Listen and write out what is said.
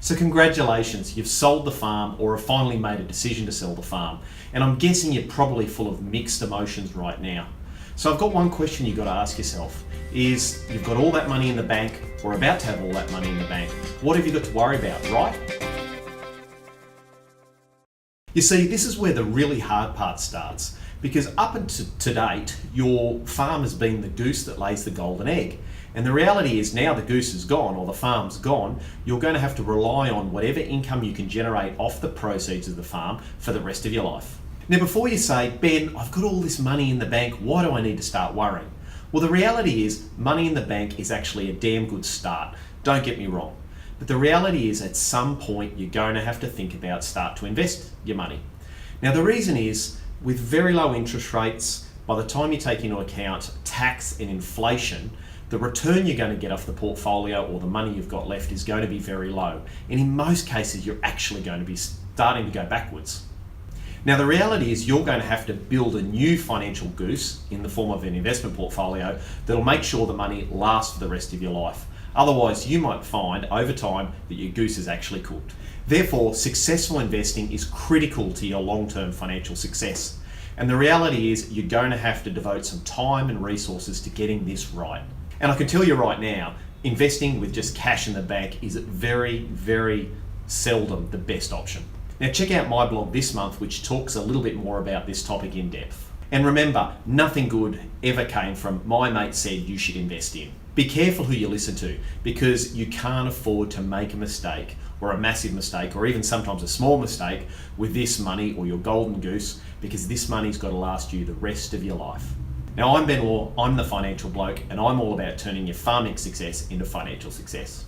So congratulations, you've sold the farm or have finally made a decision to sell the farm. And I'm guessing you're probably full of mixed emotions right now. So I've got one question you've got to ask yourself is, you've got all that money in the bank or about to have all that money in the bank. What have you got to worry about, right? You see, this is where the really hard part starts, because up until to date, your farm has been the goose that lays the golden egg. And the reality is now the goose is gone or the farm's gone, you're going to have to rely on whatever income you can generate off the proceeds of the farm for the rest of your life. Now, before you say, Ben, I've got all this money in the bank, why do I need to start worrying? Well, the reality is money in the bank is actually a damn good start. Don't get me wrong. But the reality is at some point you're going to have to think about start to invest your money. Now, the reason is with very low interest rates, by the time you take into account tax and inflation, the return you're going to get off the portfolio or the money you've got left is going to be very low. And in most cases, you're actually going to be starting to go backwards. Now, the reality is you're going to have to build a new financial goose in the form of an investment portfolio that'll make sure the money lasts for the rest of your life. Otherwise, you might find over time that your goose is actually cooked. Therefore, successful investing is critical to your long-term financial success. And the reality is you're going to have to devote some time and resources to getting this right. And I can tell you right now, investing with just cash in the bank is very, very seldom the best option. Now, check out my blog this month, which talks a little bit more about this topic in depth. And remember, nothing good ever came from my mate said you should invest in. Be careful who you listen to, because you can't afford to make a mistake or a massive mistake or even sometimes a small mistake with this money or your golden goose, because this money's got to last you the rest of your life. Now, I'm Ben Law, I'm the Financial Bloke, and I'm all about turning your farming success into financial success.